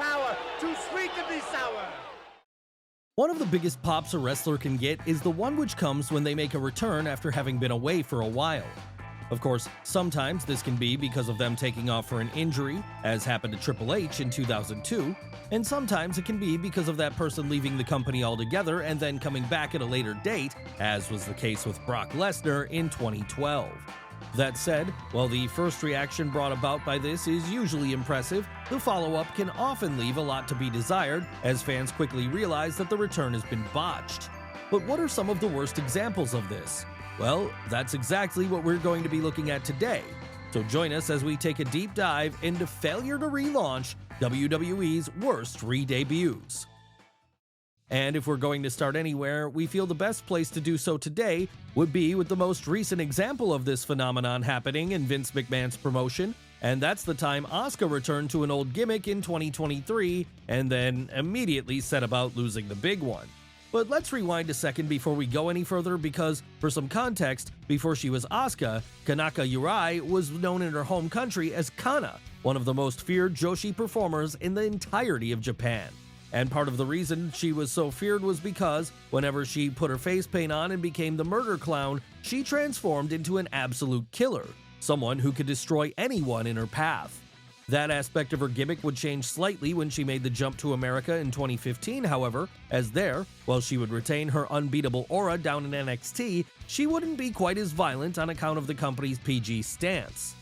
power, too sweet to be sour. One of the biggest pops a wrestler can get is the one which comes when they make a return after having been away for a while. Of course, sometimes this can be because of them taking off for an injury, as happened to Triple H in 2002, and sometimes it can be because of that person leaving the company altogether and then coming back at a later date, as was the case with Brock Lesnar in 2012. That said, while the first reaction brought about by this is usually impressive, the follow-up can often leave a lot to be desired, as fans quickly realize that the return has been botched. But what are some of the worst examples of this? Well, that's exactly what we're going to be looking at today. So join us as we take a deep dive into failure to relaunch WWE's worst re-debuts. And if we're going to start anywhere, we feel the best place to do so today would be with the most recent example of this phenomenon happening in Vince McMahon's promotion, and that's the time Asuka returned to an old gimmick in 2023 and then immediately set about losing the big one. But let's rewind a second before we go any further because, for some context, before she was Asuka, Kanaka Yurai was known in her home country as Kana, one of the most feared Joshi performers in the entirety of Japan. And part of the reason she was so feared was because, whenever she put her face paint on and became the murder clown, she transformed into an absolute killer, someone who could destroy anyone in her path. That aspect of her gimmick would change slightly when she made the jump to America in 2015, however, as there, while she would retain her unbeatable aura down in NXT, she wouldn't be quite as violent on account of the company's PG stance.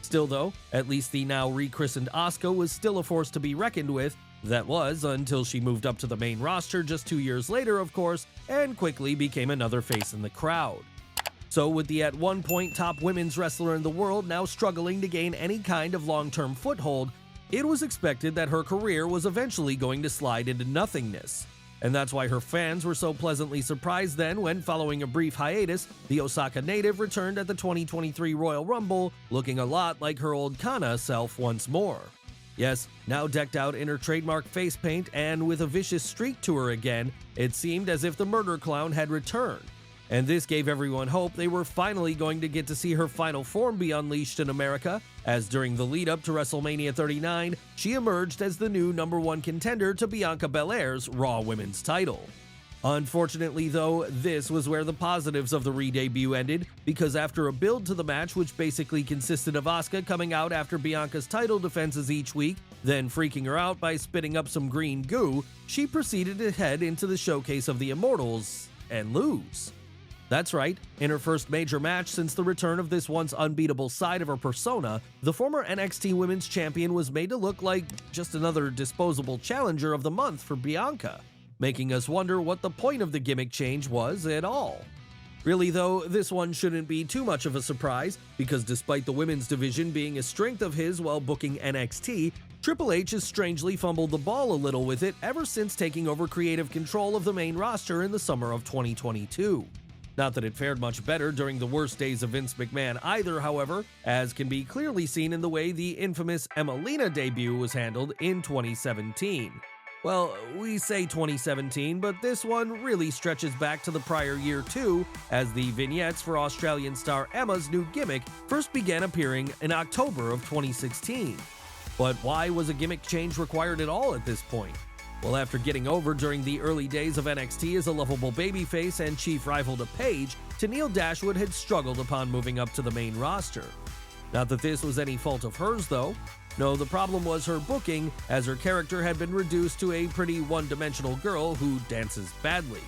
Still though, at least the now rechristened Asuka was still a force to be reckoned with. That was until she moved up to the main roster just 2 years later, of course, and quickly became another face in the crowd. So with the at one point top women's wrestler in the world now struggling to gain any kind of long-term foothold, it was expected that her career was eventually going to slide into nothingness. And that's why her fans were so pleasantly surprised then when, following a brief hiatus, the Osaka native returned at the 2023 Royal Rumble looking a lot like her old Kana self once more. Yes, now decked out in her trademark face paint and with a vicious streak to her again, it seemed as if the murder clown had returned. And this gave everyone hope they were finally going to get to see her final form be unleashed in America, as during the lead-up to WrestleMania 39, she emerged as the new #1 contender to Bianca Belair's Raw Women's title. Unfortunately though, this was where the positives of the re-debut ended, because after a build to the match which basically consisted of Asuka coming out after Bianca's title defenses each week, then freaking her out by spitting up some green goo, she proceeded to head into the showcase of the Immortals and lose. That's right, in her first major match since the return of this once unbeatable side of her persona, the former NXT Women's Champion was made to look like just another disposable challenger of the month for Bianca, making us wonder what the point of the gimmick change was at all. Really though, this one shouldn't be too much of a surprise, because despite the women's division being a strength of his while booking NXT, Triple H has strangely fumbled the ball a little with it ever since taking over creative control of the main roster in the summer of 2022. Not that it fared much better during the worst days of Vince McMahon either, however, as can be clearly seen in the way the infamous Emmalina debut was handled in 2017. Well, we say 2017, but this one really stretches back to the prior year too, as the vignettes for Australian star Emma's new gimmick first began appearing in October of 2016. But why was a gimmick change required at all at this point? Well, after getting over during the early days of NXT as a lovable babyface and chief rival to Paige, Tenille Dashwood had struggled upon moving up to the main roster. Not that this was any fault of hers though. No, the problem was her booking, as her character had been reduced to a pretty one-dimensional girl who dances badly.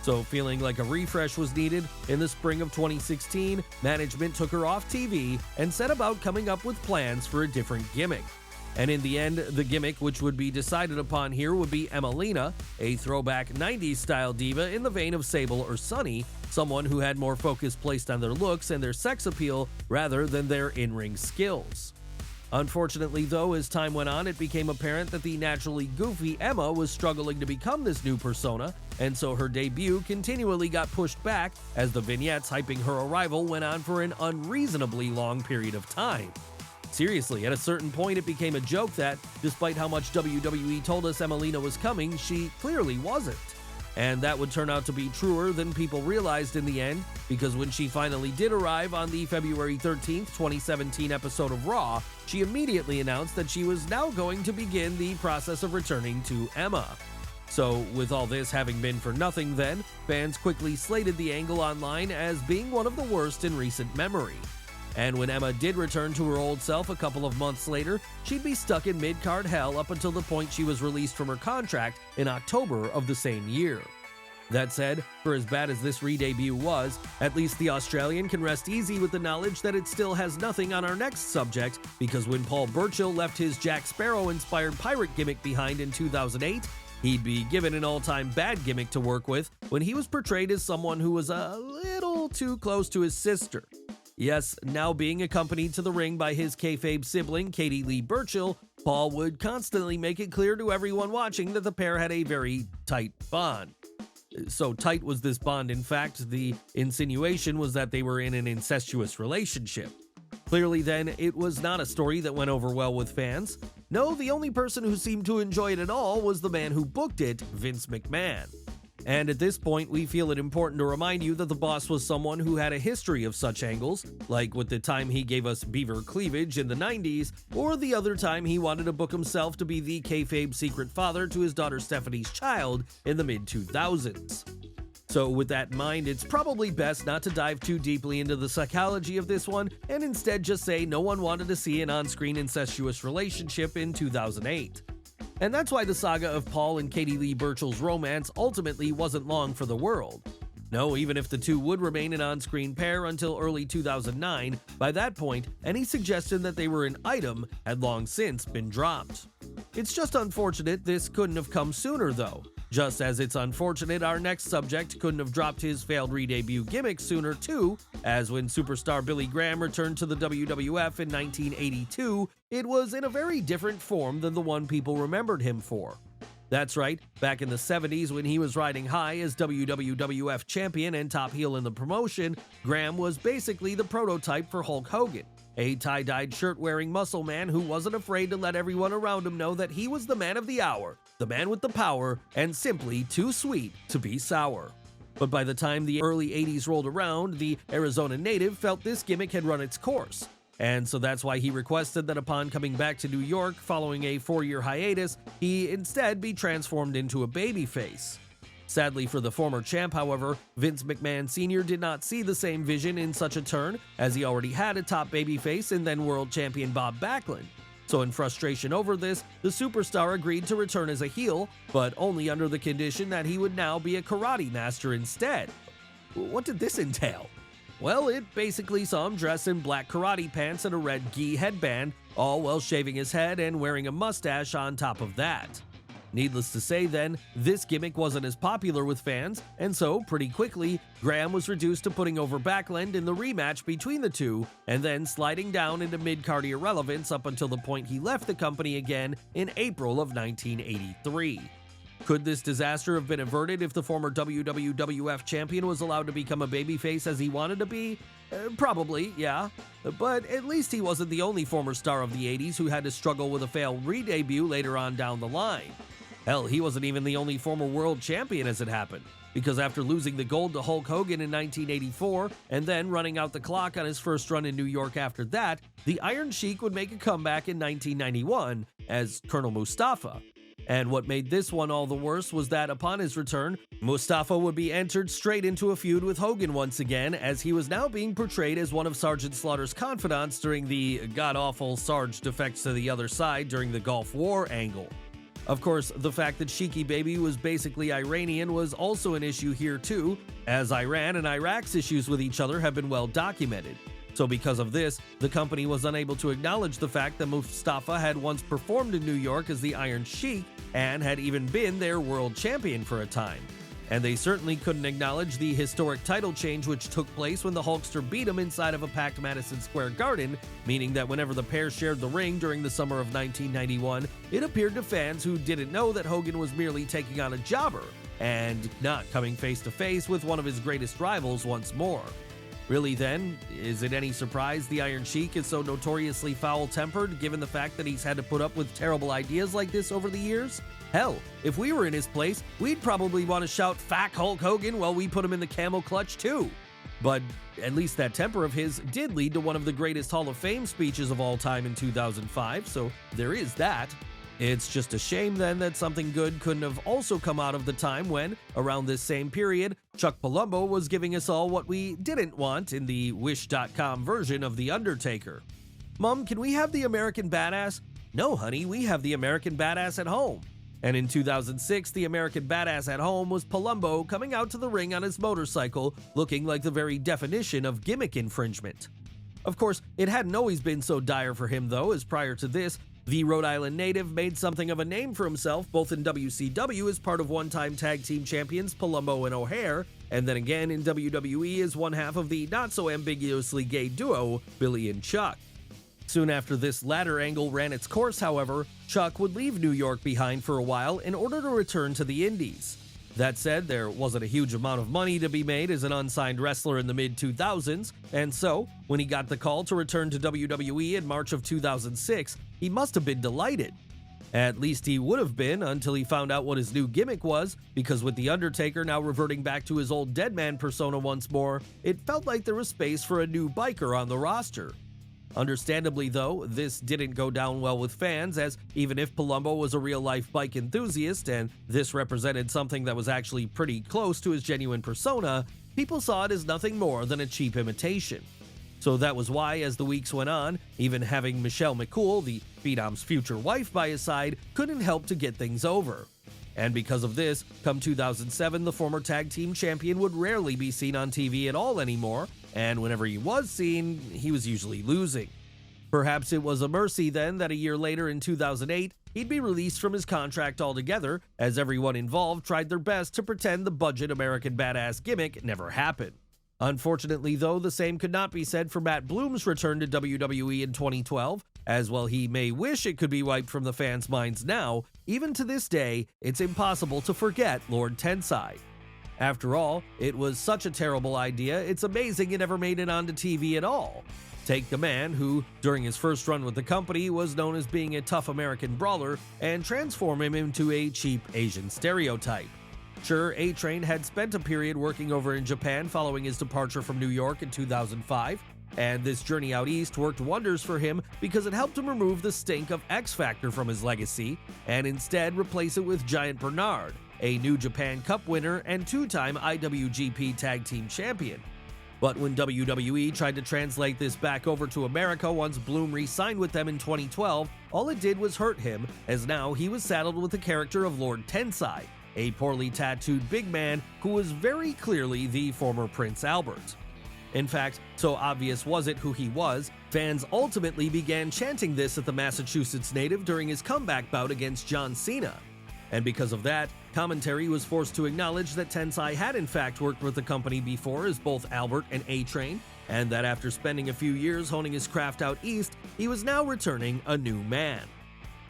So feeling like a refresh was needed, in the spring of 2016, management took her off TV and set about coming up with plans for a different gimmick. And in the end, the gimmick which would be decided upon here would be Emmalina, a throwback 90s style diva in the vein of Sable or Sunny, someone who had more focus placed on their looks and their sex appeal rather than their in-ring skills. Unfortunately though, as time went on, it became apparent that the naturally goofy Emma was struggling to become this new persona, and so her debut continually got pushed back as the vignettes hyping her arrival went on for an unreasonably long period of time. Seriously, at a certain point it became a joke that, despite how much WWE told us Emmalina was coming, she clearly wasn't. And that would turn out to be truer than people realized in the end, because when she finally did arrive on the February 13th, 2017 episode of Raw, she immediately announced that she was now going to begin the process of returning to Emma. So, with all this having been for nothing then, fans quickly slated the angle online as being one of the worst in recent memory. And when Emma did return to her old self a couple of months later, she'd be stuck in mid-card hell up until the point she was released from her contract in October of the same year. That said, for as bad as this re-debut was, at least the Australian can rest easy with the knowledge that it still has nothing on our next subject, because when Paul Burchill left his Jack Sparrow-inspired pirate gimmick behind in 2008, he'd be given an all-time bad gimmick to work with when he was portrayed as someone who was a little too close to his sister. Yes, now being accompanied to the ring by his kayfabe sibling, Katie Lee Burchill, Paul would constantly make it clear to everyone watching that the pair had a very tight bond. So tight was this bond, in fact, the insinuation was that they were in an incestuous relationship. Clearly then, it was not a story that went over well with fans. No, the only person who seemed to enjoy it at all was the man who booked it, Vince McMahon. And at this point, we feel it important to remind you that the boss was someone who had a history of such angles, like with the time he gave us beaver cleavage in the 90s, or the other time he wanted to book himself to be the kayfabe secret father to his daughter Stephanie's child in the mid-2000s. So with that in mind, it's probably best not to dive too deeply into the psychology of this one, and instead just say no one wanted to see an on-screen incestuous relationship in 2008. And that's why the saga of Paul and Katie Lee Burchill's romance ultimately wasn't long for the world. No, even if the two would remain an on-screen pair until early 2009, by that point, any suggestion that they were an item had long since been dropped. It's just unfortunate this couldn't have come sooner though, just as it's unfortunate our next subject couldn't have dropped his failed re-debut gimmick sooner too, as when superstar Billy Graham returned to the WWF in 1982, it was in a very different form than the one people remembered him for. That's right, back in the 70s when he was riding high as WWF champion and top heel in the promotion, Graham was basically the prototype for Hulk Hogan, a tie-dyed shirt-wearing muscle man who wasn't afraid to let everyone around him know that he was the man of the hour, the man with the power, and simply too sweet to be sour. But by the time the early 80s rolled around, the Arizona native felt this gimmick had run its course. And so that's why he requested that upon coming back to New York following a 4-year hiatus, he instead be transformed into a babyface. Sadly for the former champ, however, Vince McMahon Sr. did not see the same vision in such a turn, as he already had a top babyface in then world champion Bob Backlund. So in frustration over this, the superstar agreed to return as a heel, but only under the condition that he would now be a karate master instead. What did this entail? Well, it basically saw him dress in black karate pants and a red gi headband, all while shaving his head and wearing a mustache on top of that. Needless to say then, this gimmick wasn't as popular with fans, and so, pretty quickly, Graham was reduced to putting over Backlund in the rematch between the two, and then sliding down into mid-card irrelevance up until the point he left the company again in April of 1983. Could this disaster have been averted if the former WWF champion was allowed to become a babyface as he wanted to be? Probably, yeah. But at least he wasn't the only former star of the 80s who had to struggle with a failed re-debut later on down the line. Hell, he wasn't even the only former world champion as it happened, because after losing the gold to Hulk Hogan in 1984 and then running out the clock on his first run in New York after that, the Iron Sheik would make a comeback in 1991 as Colonel Mustafa. And what made this one all the worse was that upon his return, Mustafa would be entered straight into a feud with Hogan once again, as he was now being portrayed as one of Sergeant Slaughter's confidants during the god-awful Sarge defects to the other side during the Gulf War angle. Of course, the fact that Sheiky Baby was basically Iranian was also an issue here too, as Iran and Iraq's issues with each other have been well documented. So because of this, the company was unable to acknowledge the fact that Mustafa had once performed in New York as the Iron Sheik and had even been their world champion for a time. And they certainly couldn't acknowledge the historic title change which took place when the Hulkster beat him inside of a packed Madison Square Garden, meaning that whenever the pair shared the ring during the summer of 1991, it appeared to fans who didn't know that Hogan was merely taking on a jobber and not coming face to face with one of his greatest rivals once more. Really then, is it any surprise the Iron Sheik is so notoriously foul-tempered given the fact that he's had to put up with terrible ideas like this over the years? Hell, if we were in his place, we'd probably want to shout "Fuck Hulk Hogan" while we put him in the camel clutch too. But at least that temper of his did lead to one of the greatest Hall of Fame speeches of all time in 2005, so there is that. It's just a shame then that something good couldn't have also come out of the time when, around this same period, Chuck Palumbo was giving us all what we didn't want in the Wish.com version of The Undertaker. "Mom, can we have the American Badass?" "No, honey, we have the American Badass at home." And in 2006, the American Badass at home was Palumbo coming out to the ring on his motorcycle, looking like the very definition of gimmick infringement. Of course, it hadn't always been so dire for him though, as prior to this, the Rhode Island native made something of a name for himself both in WCW as part of one-time tag team champions Palumbo and O'Haire, and then again in WWE as one half of the not-so-ambiguously gay duo Billy and Chuck. Soon after this latter angle ran its course, however, Chuck would leave New York behind for a while in order to return to the Indies. That said, there wasn't a huge amount of money to be made as an unsigned wrestler in the mid-2000s, and so, when he got the call to return to WWE in March of 2006, he must have been delighted. At least he would have been until he found out what his new gimmick was, because with The Undertaker now reverting back to his old deadman persona once more, it felt like there was space for a new biker on the roster. Understandably though, this didn't go down well with fans, as even if Palumbo was a real-life bike enthusiast and this represented something that was actually pretty close to his genuine persona, people saw it as nothing more than a cheap imitation. So that was why, as the weeks went on, even having Michelle McCool, the Phenom's future wife, by his side couldn't help to get things over. And because of this, come 2007, the former tag team champion would rarely be seen on TV at all anymore, and whenever he was seen, he was usually losing. Perhaps it was a mercy then that a year later in 2008, he'd be released from his contract altogether, as everyone involved tried their best to pretend the budget American Badass gimmick never happened. Unfortunately though, the same could not be said for Matt Bloom's return to WWE in 2012, as while he may wish it could be wiped from the fans' minds now, even to this day, it's impossible to forget Lord Tensai. After all, it was such a terrible idea, it's amazing it never made it onto TV at all. Take the man who, during his first run with the company, was known as being a tough American brawler, and transform him into a cheap Asian stereotype. Sure, A-Train had spent a period working over in Japan following his departure from New York in 2005, and this journey out east worked wonders for him because it helped him remove the stink of X Factor from his legacy, and instead replace it with Giant Bernard, a New Japan Cup winner and two-time IWGP Tag Team Champion. But when WWE tried to translate this back over to America once Bloom re-signed with them in 2012, all it did was hurt him, as now he was saddled with the character of Lord Tensai, a poorly tattooed big man who was very clearly the former Prince Albert. In fact, so obvious was it who he was, fans ultimately began chanting this at the Massachusetts native during his comeback bout against John Cena. And because of that, commentary was forced to acknowledge that Tensai had in fact worked with the company before as both Albert and A-Train, and that after spending a few years honing his craft out east, he was now returning a new man.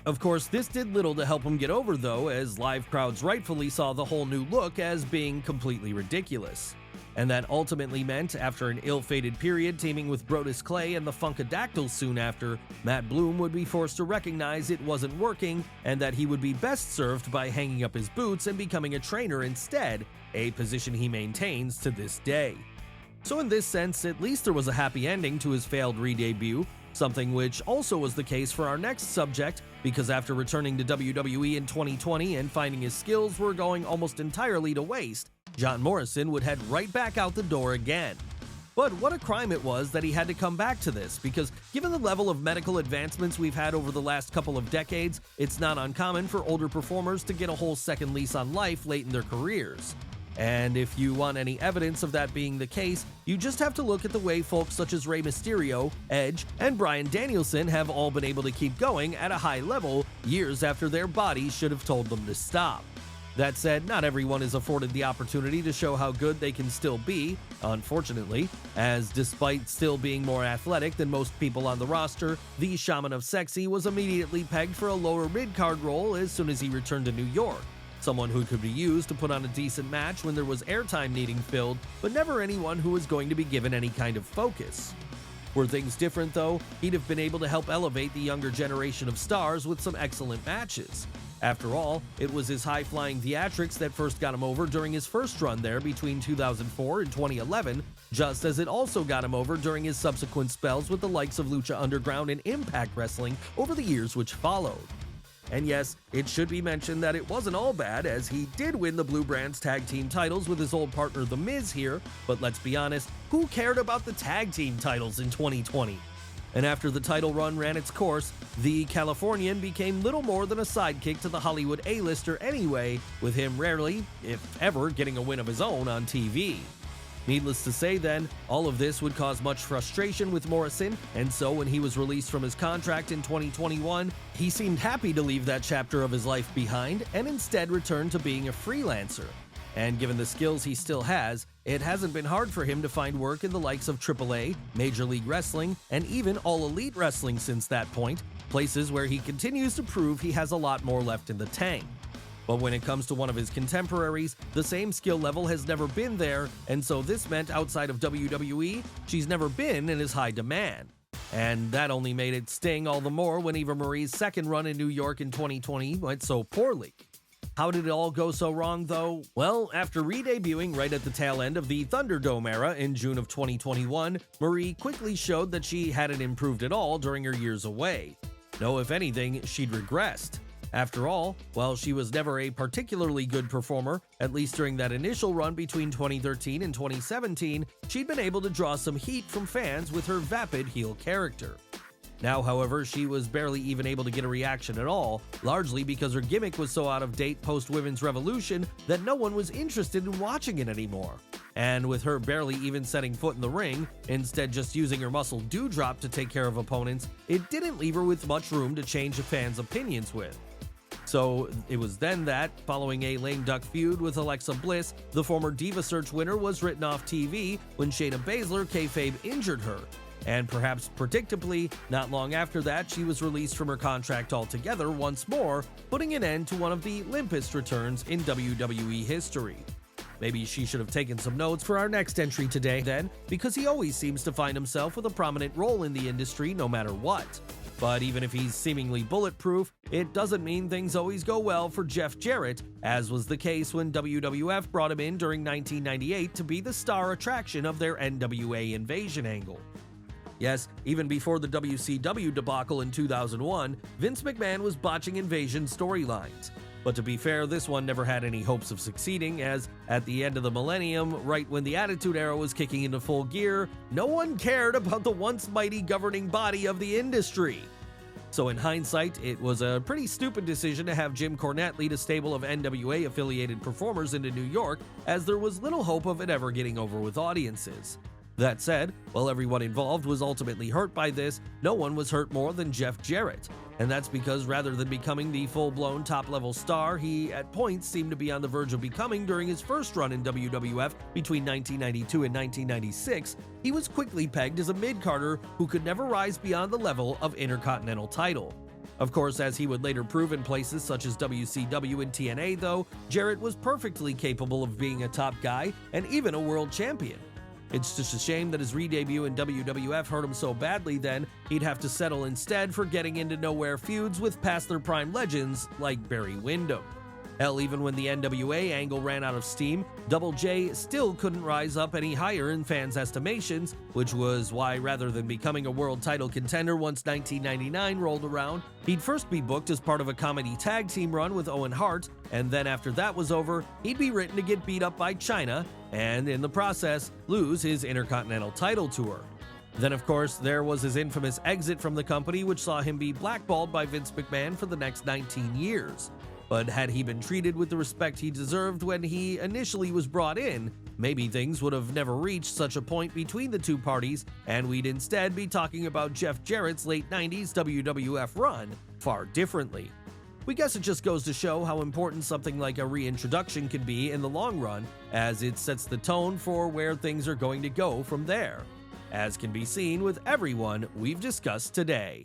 Of course, this did little to help him get over though, as live crowds rightfully saw the whole new look as being completely ridiculous. And that ultimately meant, after an ill-fated period teaming with Brodus Clay and the Funkadactyls soon after, Matt Bloom would be forced to recognize it wasn't working and that he would be best served by hanging up his boots and becoming a trainer instead, a position he maintains to this day. So in this sense, at least there was a happy ending to his failed re-debut, something which also was the case for our next subject, because after returning to WWE in 2020 and finding his skills were going almost entirely to waste, John Morrison would head right back out the door again. But what a crime it was that he had to come back to this, because given the level of medical advancements we've had over the last couple of decades, it's not uncommon for older performers to get a whole second lease on life late in their careers. And if you want any evidence of that being the case, you just have to look at the way folks such as Rey Mysterio, Edge, and Bryan Danielson have all been able to keep going at a high level years after their bodies should have told them to stop. That said, not everyone is afforded the opportunity to show how good they can still be, unfortunately, as despite still being more athletic than most people on the roster, the Shaman of Sexy was immediately pegged for a lower mid-card role as soon as he returned to New York. someone who could be used to put on a decent match when there was airtime needing filled, but never anyone who was going to be given any kind of focus. Were things different though, he'd have been able to help elevate the younger generation of stars with some excellent matches. After all, it was his high-flying theatrics that first got him over during his first run there between 2004 and 2011, just as it also got him over during his subsequent spells with the likes of Lucha Underground and Impact Wrestling over the years which followed. And yes, it should be mentioned that it wasn't all bad, as he did win the Blue Brands tag team titles with his old partner The Miz here, but let's be honest, who cared about the tag team titles in 2020? And after the title run ran its course, the Californian became little more than a sidekick to the Hollywood A-lister anyway, with him rarely, if ever, getting a win of his own on TV. Needless to say then, all of this would cause much frustration with Morrison, and so when he was released from his contract in 2021, he seemed happy to leave that chapter of his life behind and instead return to being a freelancer. And given the skills he still has, it hasn't been hard for him to find work in the likes of AAA, Major League Wrestling, and even All Elite Wrestling since that point, places where he continues to prove he has a lot more left in the tank. But when it comes to one of his contemporaries, the same skill level has never been there, and so this meant outside of WWE, she's never been in as high demand. And that only made it sting all the more when Eva Marie's second run in New York in 2020 went so poorly. How did it all go so wrong, though? Well, after re-debuting right at the tail end of the Thunderdome era in June of 2021, Marie quickly showed that she hadn't improved at all during her years away. No, if anything, she'd regressed. After all, while she was never a particularly good performer, at least during that initial run between 2013 and 2017, she'd been able to draw some heat from fans with her vapid heel character. Now, however, she was barely even able to get a reaction at all, largely because her gimmick was so out of date post-Women's Revolution that no one was interested in watching it anymore. And with her barely even setting foot in the ring, instead just using her muscle dewdrop to take care of opponents, it didn't leave her with much room to change a fan's opinions with. So it was then that, following a lame duck feud with Alexa Bliss, the former Diva Search winner was written off TV when Shayna Baszler kayfabe injured her. And perhaps predictably, not long after that, she was released from her contract altogether once more, putting an end to one of the limpest returns in WWE history. Maybe she should have taken some notes for our next entry today then, because he always seems to find himself with a prominent role in the industry no matter what. But even if he's seemingly bulletproof, it doesn't mean things always go well for Jeff Jarrett, as was the case when WWF brought him in during 1998 to be the star attraction of their NWA Invasion angle. Yes, even before the WCW debacle in 2001, Vince McMahon was botching Invasion storylines. But to be fair, this one never had any hopes of succeeding, as at the end of the millennium, right when the Attitude Era was kicking into full gear, no one cared about the once mighty governing body of the industry. So in hindsight, it was a pretty stupid decision to have Jim Cornette lead a stable of NWA-affiliated performers into New York, as there was little hope of it ever getting over with audiences. That said, while everyone involved was ultimately hurt by this, no one was hurt more than Jeff Jarrett. And that's because rather than becoming the full-blown top-level star he at points seemed to be on the verge of becoming during his first run in WWF between 1992 and 1996, he was quickly pegged as a mid-carder who could never rise beyond the level of Intercontinental title. Of course, as he would later prove in places such as WCW and TNA though, Jarrett was perfectly capable of being a top guy and even a world champion. It's just a shame that his re-debut in WWF hurt him so badly then, he'd have to settle instead for getting into nowhere feuds with past their prime legends like Barry Windham. Hell, even when the NWA angle ran out of steam, Double J still couldn't rise up any higher in fans' estimations, which was why rather than becoming a world title contender once 1999 rolled around, he'd first be booked as part of a comedy tag team run with Owen Hart, and then after that was over, he'd be written to get beat up by Chyna, and in the process, lose his Intercontinental title tour. Then of course, there was his infamous exit from the company, which saw him be blackballed by Vince McMahon for the next 19 years. But had he been treated with the respect he deserved when he initially was brought in, maybe things would have never reached such a point between the two parties, and we'd instead be talking about Jeff Jarrett's late 90s WWF run far differently. We guess it just goes to show how important something like a reintroduction can be in the long run, as it sets the tone for where things are going to go from there, as can be seen with everyone we've discussed today.